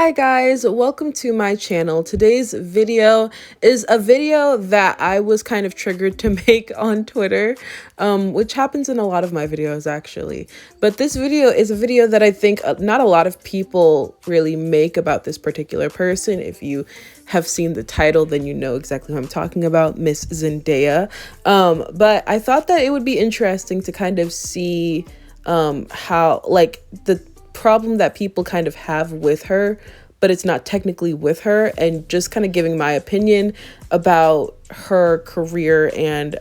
Hi guys, welcome to my channel. Today's video is a video that I was kind of triggered to make on Twitter, which happens in a lot of my videos actually. But this video is a video that I think not a lot of people really make about this particular person. If you have seen the title, then you know exactly who I'm talking about, Miss Zendaya. But I thought that it would be interesting to kind of see how, like, the problem that people kind of have with her, but it's not technically with her, and just kind of giving my opinion about her career and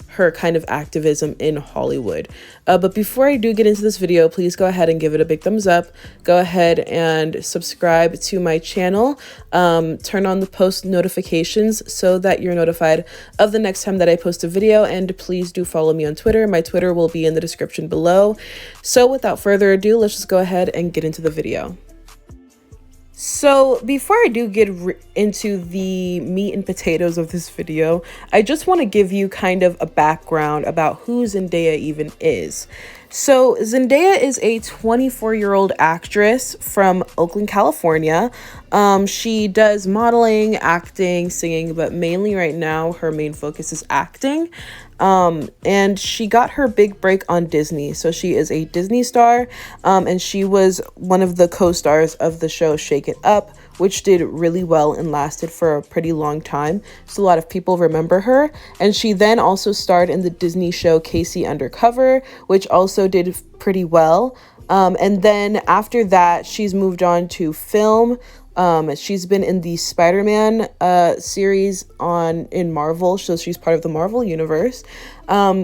her kind of activism in Hollywood. But before I do get into this video, please go ahead and give it a big thumbs up. Go ahead and subscribe to my channel. Turn on the post notifications so that you're notified of the next time that I post a video. And please do follow me on Twitter. My Twitter will be in the description below. So without further ado, let's just go ahead and get into the video. So before I do get into the meat and potatoes of this video, I just want to give you kind of a background about who Zendaya even is. So Zendaya is a 24-year-old actress from Oakland, California. She does modeling, acting, singing, but mainly right now her main focus is acting. And she got her big break on Disney. So she is a Disney star, and she was one of the co-stars of the show Shake It Up, which did really well and lasted for a pretty long time. So a lot of people remember her. And she then also starred in the Disney show Casey Undercover, which also did pretty well. And then after that, she's moved on to film. She's been in the SpiderMan series in Marvel, so she's part of the Marvel universe.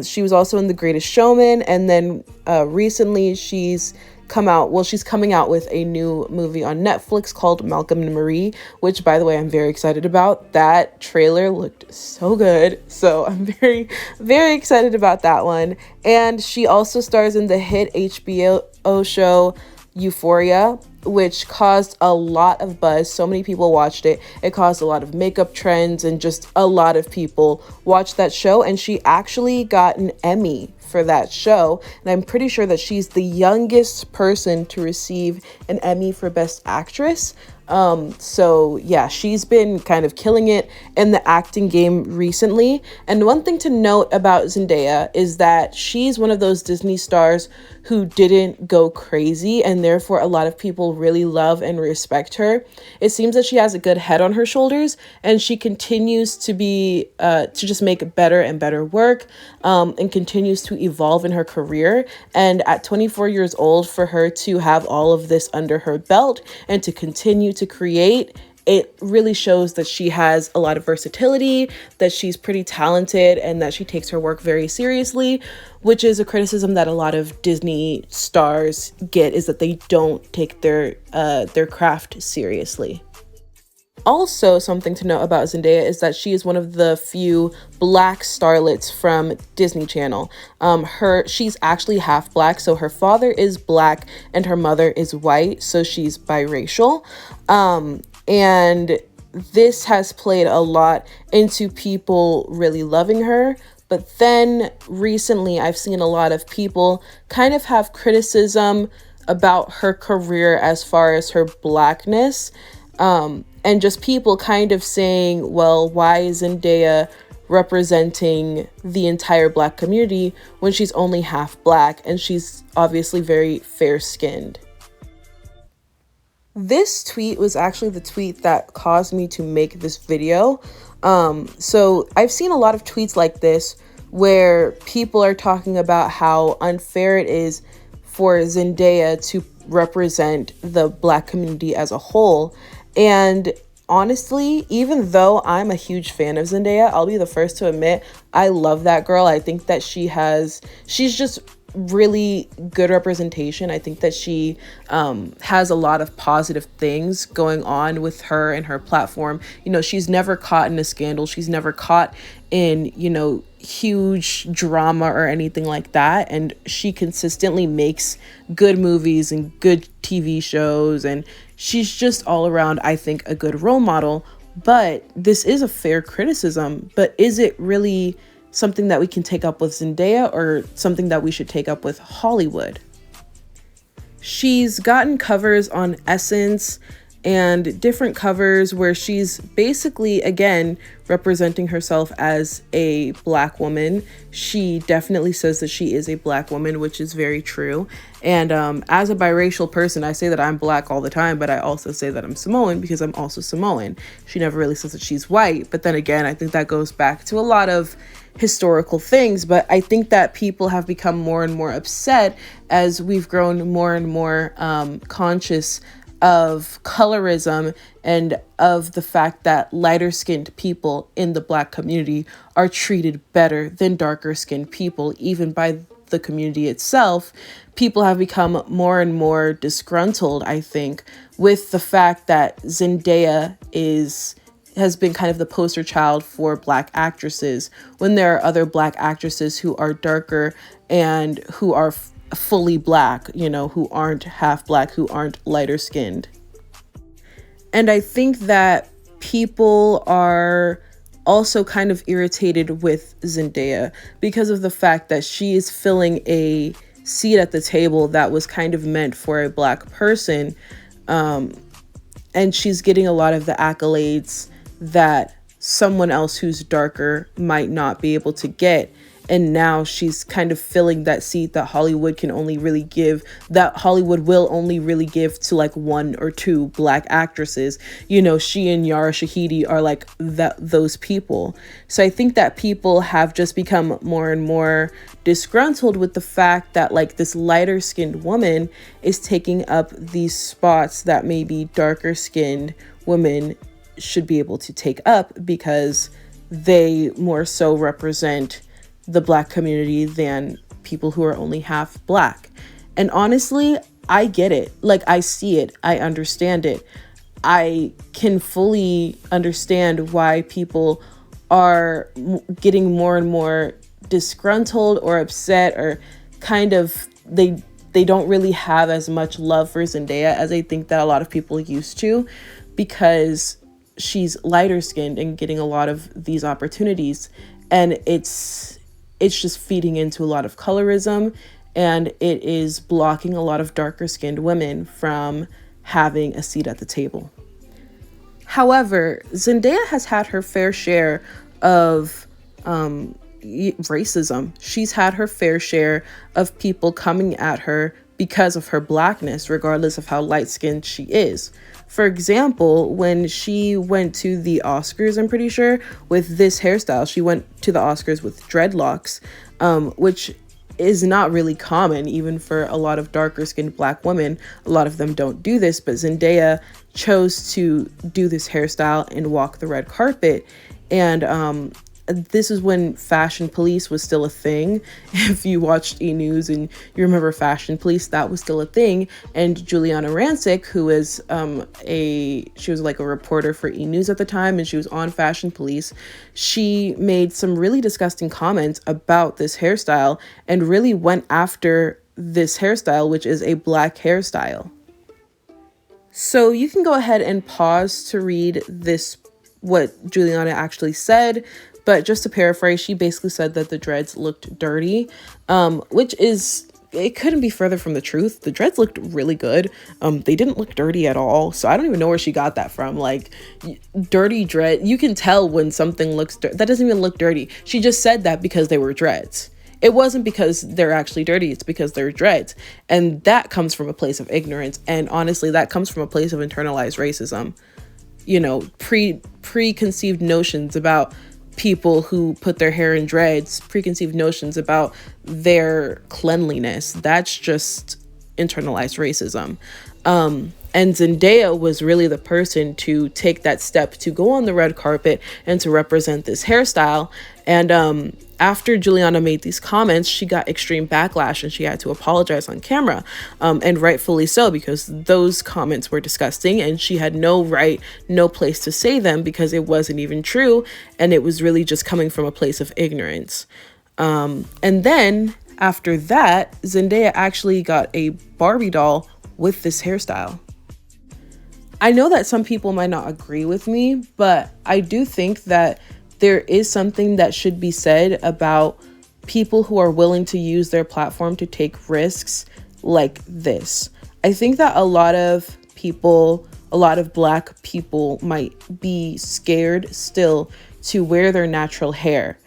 She was also in The Greatest Showman, and then recently she's coming out with a new movie on Netflix called Malcolm and Marie, which, by the way, I'm very excited about. That trailer looked so good, so I'm very, very excited about that one. And she also stars in the hit HBO show Euphoria, which caused a lot of buzz. So many people watched it. It caused a lot of makeup trends, and just a lot of people watched that show. And she actually got an Emmy for that show. And I'm pretty sure that she's the youngest person to receive an Emmy for Best Actress. So yeah, she's been kind of killing it in the acting game recently. And one thing to note about Zendaya is that she's one of those Disney stars who didn't go crazy, and therefore a lot of people really love and respect her. It seems that she has a good head on her shoulders, and she continues to just make better and better work, and continues to evolve in her career. And at 24 years old, for her to have all of this under her belt and to continue to create, it really shows that she has a lot of versatility, that she's pretty talented, and that she takes her work very seriously, which is a criticism that a lot of Disney stars get, is that they don't take their craft seriously. Also, something to note about Zendaya is that she is one of the few Black starlets from Disney Channel. She's actually half Black, so her father is Black and her mother is white, so she's biracial. And this has played a lot into people really loving her. But then recently, I've seen a lot of people kind of have criticism about her career as far as her Blackness. And just people kind of saying, well, why is Zendaya representing the entire Black community when she's only half Black and she's obviously very fair-skinned? This tweet was actually the tweet that caused me to make this video. So I've seen a lot of tweets like this where people are talking about how unfair it is for Zendaya to represent the Black community as a whole. And honestly, even though I'm a huge fan of Zendaya, I'll be the first to admit I love that girl. I think that she's just really good representation. I think that she has a lot of positive things going on with her and her platform. You know, she's never caught in a scandal. She's never caught in, huge drama or anything like that. And she consistently makes good movies and good TV shows. And she's just all around, I think, a good role model. But this is a fair criticism. But is it really something that we can take up with Zendaya, or something that we should take up with Hollywood? She's gotten covers on Essence and different covers where she's basically, again, representing herself as a Black woman. She definitely says that she is a Black woman, which is very true. And as a biracial person, I say that I'm Black all the time, but I also say that I'm Samoan because I'm also Samoan. She never really says that she's white. But then again, I think that goes back to a lot of historical things. But I think that people have become more and more upset as we've grown more and more conscious of colorism and of the fact that lighter skinned people in the Black community are treated better than darker skinned people, even by the community itself. People have become more and more disgruntled, I think, with the fact that Zendaya has been kind of the poster child for Black actresses when there are other Black actresses who are darker and who are fully Black, who aren't half Black, who aren't lighter skinned. And I think that people are also kind of irritated with Zendaya because of the fact that she is filling a seat at the table that was kind of meant for a Black person. And she's getting a lot of the accolades that someone else who's darker might not be able to get. And now she's kind of filling that seat that Hollywood will only really give to like one or two Black actresses. She and Yara Shahidi are like those people. So I think that people have just become more and more disgruntled with the fact that like this lighter skinned woman is taking up these spots that maybe darker skinned women should be able to take up because they more so represent the Black community than people who are only half Black. And honestly, I get it. Like, I see it. I understand it. I can fully understand why people are getting more and more disgruntled or upset, or kind of they don't really have as much love for Zendaya as I think that a lot of people used to, because she's lighter skinned and getting a lot of these opportunities. And it's just feeding into a lot of colorism, and it is blocking a lot of darker skinned women from having a seat at the table. However, Zendaya has had her fair share of racism. She's had her fair share of people coming at her because of her Blackness, regardless of how light-skinned she is. For example, when she went to the Oscars, I'm pretty sure, with this hairstyle, she went to the Oscars with dreadlocks, which is not really common, even for a lot of darker skinned Black women. A lot of them don't do this, but Zendaya chose to do this hairstyle and walk the red carpet. And this is when Fashion Police was still a thing. If you watched E! News and you remember Fashion Police, that was still a thing. And Juliana Rancic, who is she was like a reporter for E! News at the time, and she was on Fashion Police. She made some really disgusting comments about this hairstyle and really went after this hairstyle, which is a Black hairstyle. So you can go ahead and pause to read what Juliana actually said. But just to paraphrase, she basically said that the dreads looked dirty, which it couldn't be further from the truth. The dreads looked really good. They didn't look dirty at all. So I don't even know where she got that from. Like, dirty dread, you can tell when something looks dirty. That doesn't even look dirty. She just said that because they were dreads. It wasn't because they're actually dirty. It's because they're dreads. And that comes from a place of ignorance. And honestly, that comes from a place of internalized racism. Preconceived notions about people who put their hair in dreads, preconceived notions about their cleanliness. That's just internalized racism. And Zendaya was really the person to take that step to go on the red carpet and to represent this hairstyle. And after Juliana made these comments, she got extreme backlash and she had to apologize on camera. And rightfully so, because those comments were disgusting and she had no place to say them because it wasn't even true. And it was really just coming from a place of ignorance. And then after that, Zendaya actually got a Barbie doll with this hairstyle. I know that some people might not agree with me, but I do think that there is something that should be said about people who are willing to use their platform to take risks like this. I think that a lot of people a lot of Black people might be scared still to wear their natural hair.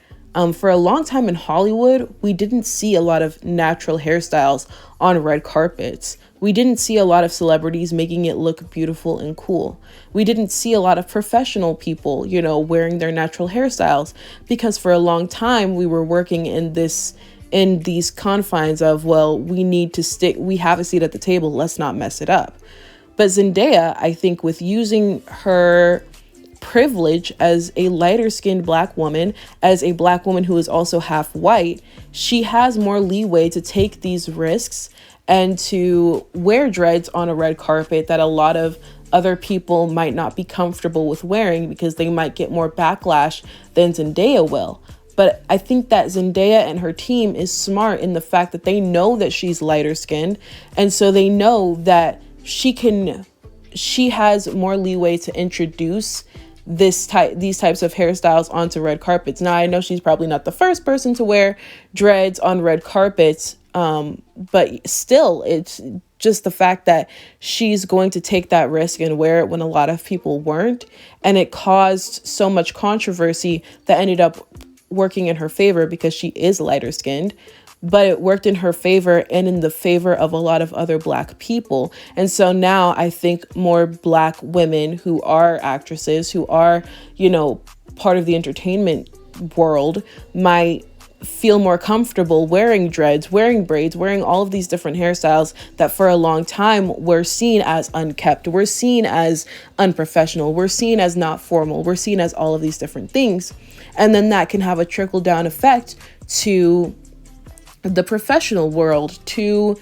For a long time in Hollywood, we didn't see a lot of natural hairstyles on red carpets. We didn't see a lot of celebrities making it look beautiful and cool. We didn't see a lot of professional people, wearing their natural hairstyles, because for a long time we were working in these confines of, well, we have a seat at the table, let's not mess it up. But Zendaya, I think, with using her privilege as a lighter skinned Black woman, as a Black woman who is also half white, she has more leeway to take these risks and to wear dreads on a red carpet that a lot of other people might not be comfortable with wearing, because they might get more backlash than Zendaya will. But I think that Zendaya and her team is smart in the fact that they know that she's lighter skinned, and so they know that she has more leeway to introduce these types of hairstyles onto red carpets. Now, I know she's probably not the first person to wear dreads on red carpets, but still, it's just the fact that she's going to take that risk and wear it when a lot of people weren't. And it caused so much controversy that ended up working in her favor, because she is lighter skinned. But it worked in her favor and in the favor of a lot of other Black people. And so now I think more Black women who are actresses, who are, part of the entertainment world, might feel more comfortable wearing dreads, wearing braids, wearing all of these different hairstyles that for a long time were seen as unkept, we're seen as unprofessional, we're seen as not formal, we're seen as all of these different things. And then that can have a trickle down effect to the professional world, to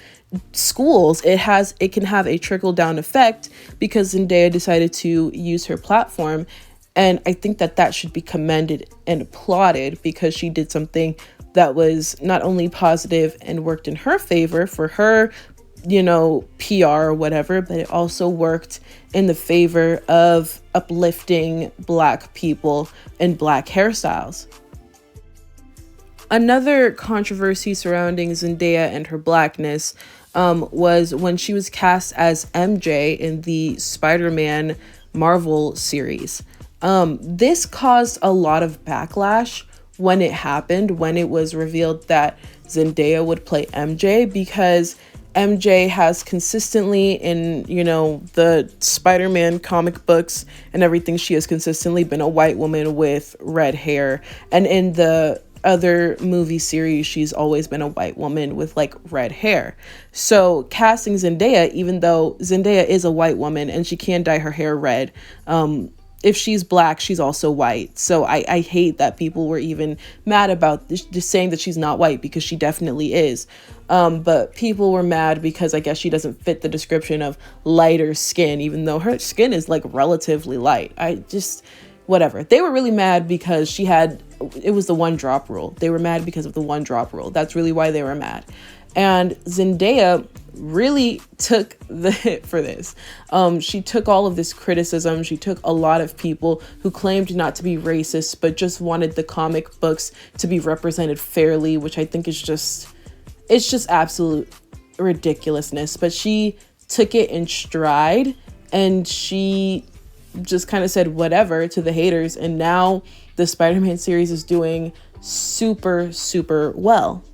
schools. It can have a trickle down effect, because Zendaya decided to use her platform. And I think that should be commended and applauded, because she did something that was not only positive and worked in her favor for her, PR or whatever, but it also worked in the favor of uplifting Black people and Black hairstyles. Another controversy surrounding Zendaya and her Blackness was when she was cast as MJ in the SpiderMan Marvel series. This caused a lot of backlash when it happened, when it was revealed that Zendaya would play MJ, because MJ has consistently in, the Spider-Man comic books and everything, she has consistently been a white woman with red hair. And in the other movie series, she's always been a white woman with red hair. So casting Zendaya, even though Zendaya is a white woman and she can dye her hair red, if she's Black, she's also white. So I hate that people were even mad about just saying that she's not white, because she definitely is. But people were mad because I guess she doesn't fit the description of lighter skin, even though her skin is relatively light. Whatever. They were really mad because it was the 1 drop rule. They were mad because of the 1 drop rule. That's really why they were mad. And Zendaya really took the hit for this. She took all of this criticism. She took a lot of people who claimed not to be racist, but just wanted the comic books to be represented fairly, which I think is just absolute ridiculousness. But she took it in stride, and she just kind of said whatever to the haters, and now the Spider-Man series is doing super, super well.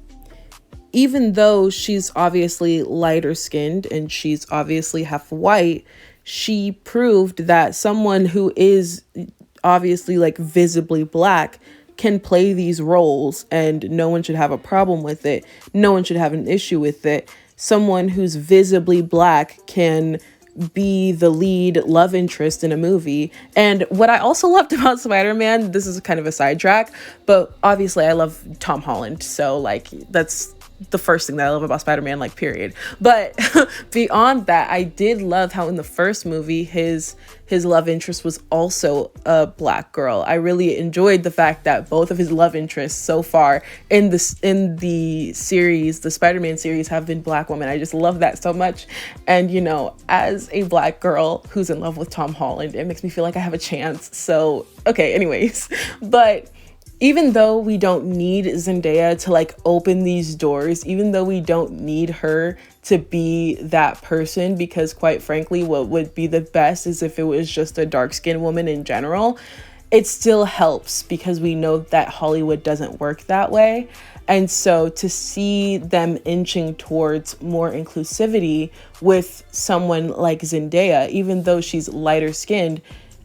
Even though she's obviously lighter skinned and she's obviously half white, she proved that someone who is obviously visibly Black can play these roles, and no one should have a problem with it. No one should have an issue with it. Someone who's visibly Black can be the lead love interest in a movie. And what I also loved about Spider-Man, this is kind of a sidetrack, but obviously I love Tom Holland, so that's the first thing that I love about Spider-Man, period. But beyond that, I did love how in the first movie his love interest was also a Black girl. I really enjoyed the fact that both of his love interests so far in the series, the Spider-Man series, have been Black women. I just love that so much. And as a Black girl who's in love with Tom Holland, it makes me feel like I have a chance. So okay, anyways, but even though we don't need Zendaya to like open these doors, even though we don't need her to be that person, because quite frankly, what would be the best is if it was just a dark-skinned woman in general, it still helps because we know that Hollywood doesn't work that way. And so to see them inching towards more inclusivity with someone like Zendaya, even though she's lighter skinned,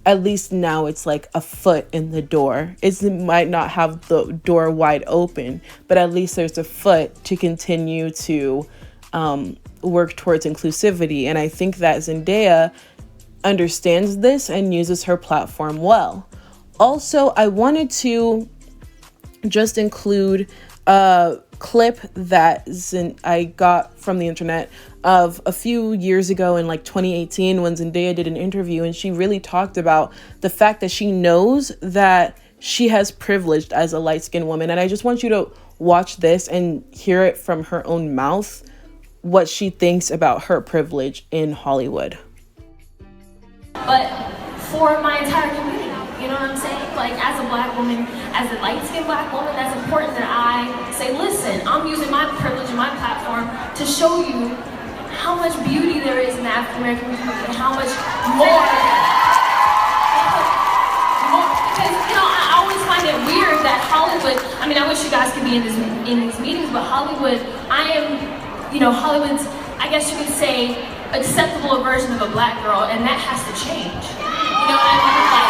at least now it's like a foot in the door. It might not have the door wide open, but at least there's a foot to continue to work towards inclusivity. And I think that Zendaya understands this and uses her platform well. Also, I wanted to just include a clip that I got from the internet of a few years ago in like 2018 when Zendaya did an interview, and she really talked about the fact that she knows that she has privilege as a light-skinned woman. And I just want you to watch this and hear it from her own mouth, what she thinks about her privilege in Hollywood. But for my entire community, you know what I'm saying? Like, as a black woman, as a light-skinned black woman, that's important that I say, listen, I'm using my privilege and my platform to show you how much beauty there is in the African-American community and how much more. Because, you know, I always find it weird that Hollywood, I mean, I wish you guys could be in these meetings, but Hollywood, Hollywood's, I guess you could say, acceptable version of a black girl, and that has to change. You know what I mean? Like,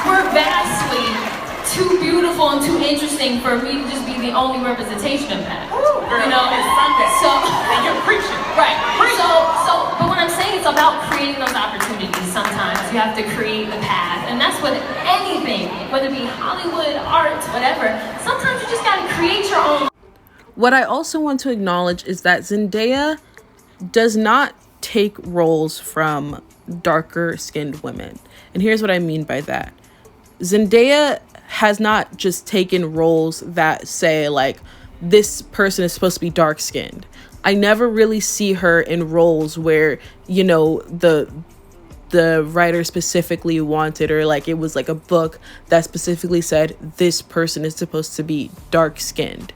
we're vastly too beautiful and too interesting for me to just be the only representation of that. Ooh, girl, you know, it's Sunday. So and you're preaching. Right. But what I'm saying is about creating those opportunities. Sometimes you have to create the path, and that's what anything, whether it be Hollywood, art, whatever. Sometimes you just gotta create your own. What I also want to acknowledge is that Zendaya does not take roles from darker skinned women. And here's what I mean by that. Zendaya has not just taken roles that say like this person is supposed to be dark skinned. I never really see her in roles where, you know, the writer specifically wanted, or like it was like a book that specifically said this person is supposed to be dark skinned.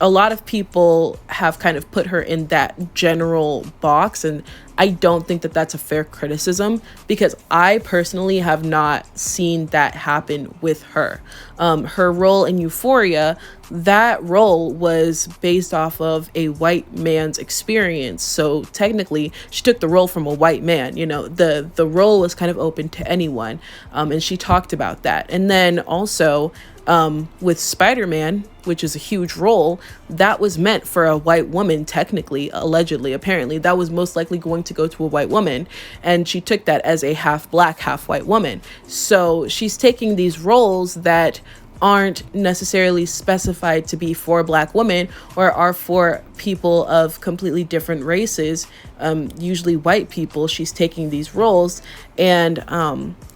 A lot of people have kind of put her in that general box, and I don't think that that's a fair criticism, because I personally have not seen that happen with her. Her role in Euphoria, that role was based off of a white man's experience. So technically she took the role from a white man, you know, the role was kind of open to anyone. And she talked about that. And then also, with Spider-Man, which is a huge role, that was meant for a white woman, technically, allegedly, apparently. That was most likely going to go to a white woman, and she took that as a half black, half white woman. So she's taking these roles that aren't necessarily specified to be for black women, or are for people of completely different races, usually white people. She's taking these roles, and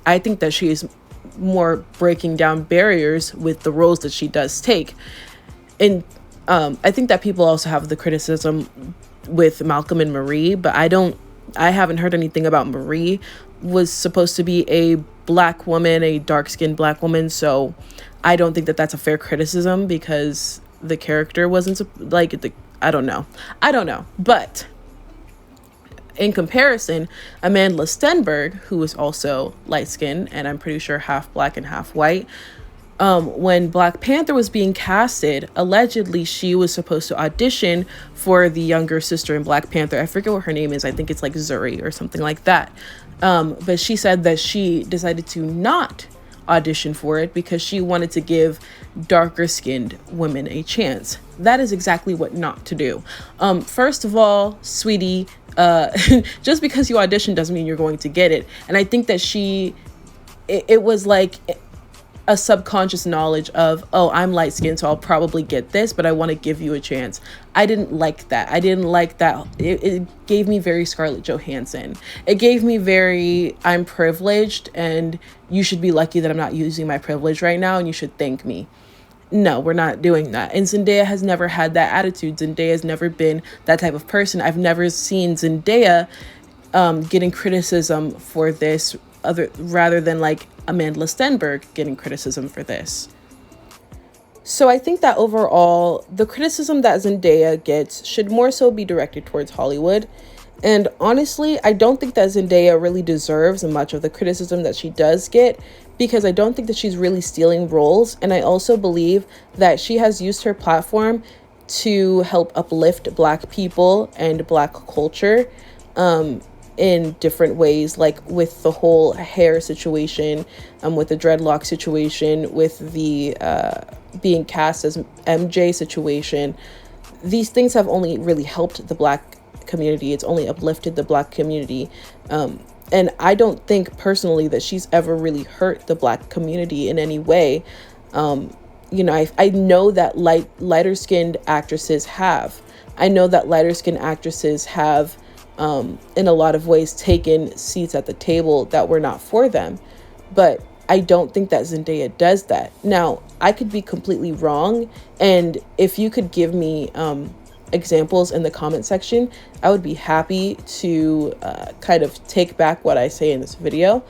I think that she is more breaking down barriers with the roles that she does take. And I think that people also have the criticism with Malcolm and Marie, but I haven't heard anything about Marie was supposed to be a black woman, a dark-skinned black woman, so I don't think that that's a fair criticism, because the character wasn't like I don't know, but in comparison, Amanda Stenberg, who is also light-skinned and I'm pretty sure half black and half white, when Black Panther was being casted, allegedly she was supposed to audition for the younger sister in Black Panther. I forget what her name is. I think it's like Zuri or something like that. But she said that she decided to not audition for it because she wanted to give darker skinned women a chance. That is exactly what not to do. First of all, sweetie, just because you audition doesn't mean you're going to get it. And I think that it was like a subconscious knowledge of, oh, I'm light skinned, so I'll probably get this, but I want to give you a chance. I didn't like that. It gave me very Scarlett Johansson. It gave me very, I'm privileged and you should be lucky that I'm not using my privilege right now and you should thank me. No, we're not doing that. And Zendaya has never had that attitude. Zendaya has never been that type of person. I've never seen Zendaya getting criticism for this other rather than like Amanda Stenberg getting criticism for this. So I think that overall, the criticism that Zendaya gets should more so be directed towards Hollywood. And honestly, I don't think that Zendaya really deserves much of the criticism that she does get, because I don't think that she's really stealing roles. And I also believe that she has used her platform to help uplift Black people and Black culture in different ways, like with the whole hair situation, with the dreadlock situation, with the being cast as MJ situation. These things have only really helped the Black community. It's only uplifted the Black community. And I don't think personally that she's ever really hurt the Black community in any way. You know, I know that lighter skinned actresses have. I know that lighter skinned actresses have, in a lot of ways, taken seats at the table that were not for them. But I don't think that Zendaya does that. Now, I could be completely wrong. And if you could give me examples in the comment section, I would be happy to kind of take back what I say in this video.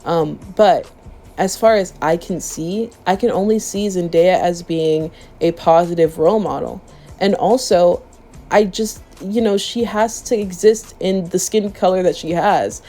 But as far as I can see, I can only see Zendaya as being a positive role model. And also, I just, you know, she has to exist in the skin color that she has.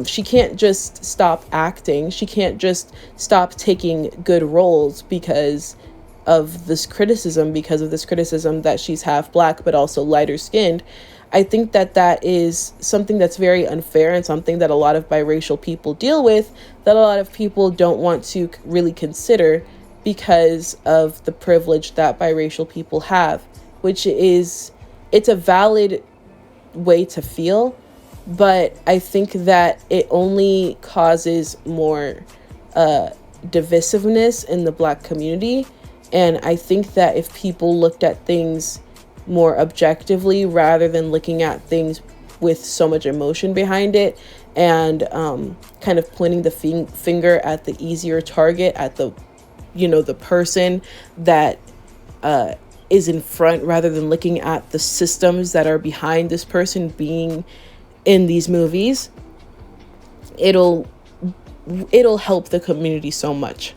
She can't just stop acting. She can't just stop taking good roles because of this criticism, that she's half Black but also lighter skinned. I think that that is something that's very unfair and something that a lot of biracial people deal with, that a lot of people don't want to really consider because of the privilege that biracial people have, which is, it's a valid way to feel, but I think that it only causes more divisiveness in the Black community. And I think that if people looked at things more objectively rather than looking at things with so much emotion behind it and kind of pointing the finger at the easier target, at the, you know, the person that is in front, rather than looking at the systems that are behind this person being in these movies, it'll help the community so much.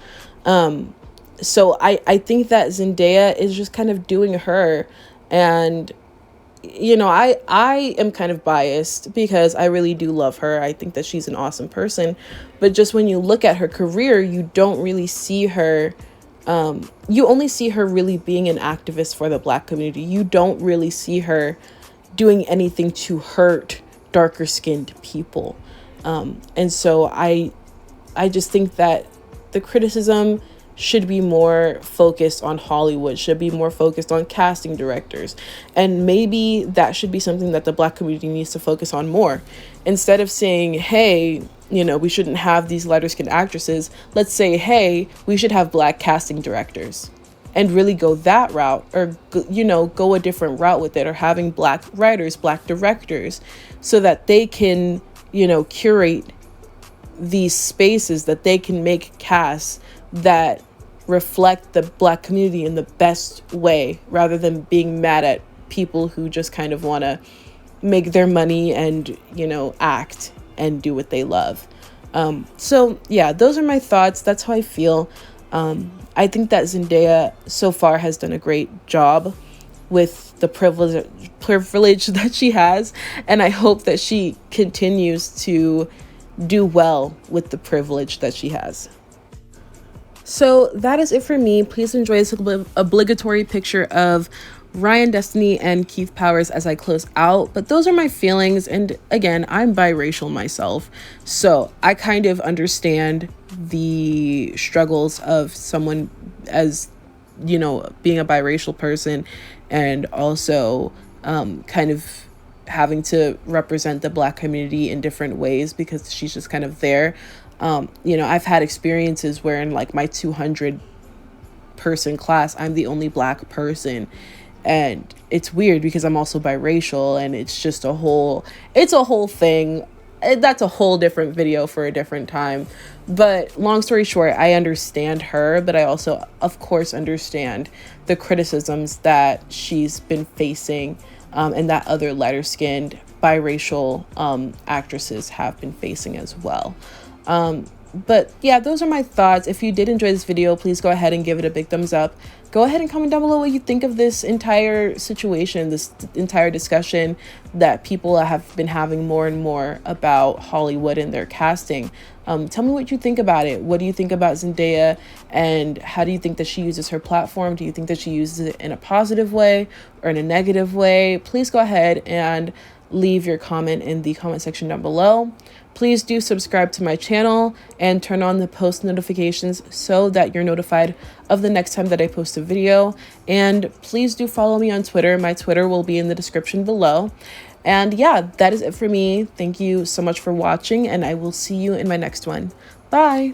So I think that Zendaya is just kind of doing her. And, you know, I am kind of biased because I really do love her. I think that she's an awesome person. But just when you look at her career, you don't really see her. You only see her really being an activist for the Black community. You don't really see her doing anything to hurt darker skinned people. And so I just think that the criticism should be more focused on Hollywood, should be more focused on casting directors. And maybe that should be something that the Black community needs to focus on more. Instead of saying, hey, you know, we shouldn't have these lighter skinned actresses, let's say, hey, we should have Black casting directors, and really go that route, or, you know, go a different route with it, or having Black writers, Black directors, so that they can, you know, curate these spaces, that they can make casts that reflect the Black community in the best way, rather than being mad at people who just kind of want to make their money and, you know, act and do what they love. So yeah, those are my thoughts. That's how I feel. I think that Zendaya so far has done a great job with the privilege that she has, and I hope that she continues to do well with the privilege that she has. So that is it for me. Please enjoy this obligatory picture of Ryan Destiny and Keith Powers as I close out. But those are my feelings. And again, I'm biracial myself, so I kind of understand the struggles of someone, as, you know, being a biracial person, and also kind of having to represent the Black community in different ways, because she's just kind of there. You know, I've had experiences where in like my 200 person class, I'm the only Black person, and it's weird because I'm also biracial, and it's just a whole thing. That's a whole different video for a different time. But long story short, I understand her, but I also, of course, understand the criticisms that she's been facing, and that other lighter skinned biracial actresses have been facing as well. But yeah, those are my thoughts. If you did enjoy this video, please go ahead and give it a big thumbs up. Go ahead and comment down below what you think of this entire situation, this entire discussion that people have been having more and more about Hollywood and their casting. Tell me what you think about it. What do you think about Zendaya, and how do you think that she uses her platform? Do you think that she uses it in a positive way or in a negative way? Please go ahead and leave your comment in the comment section down below. Please do subscribe to my channel and turn on the post notifications so that you're notified of the next time that I post a video. And please do follow me on Twitter. My Twitter will be in the description below. And yeah, that is it for me. Thank you so much for watching, and I will see you in my next one. Bye.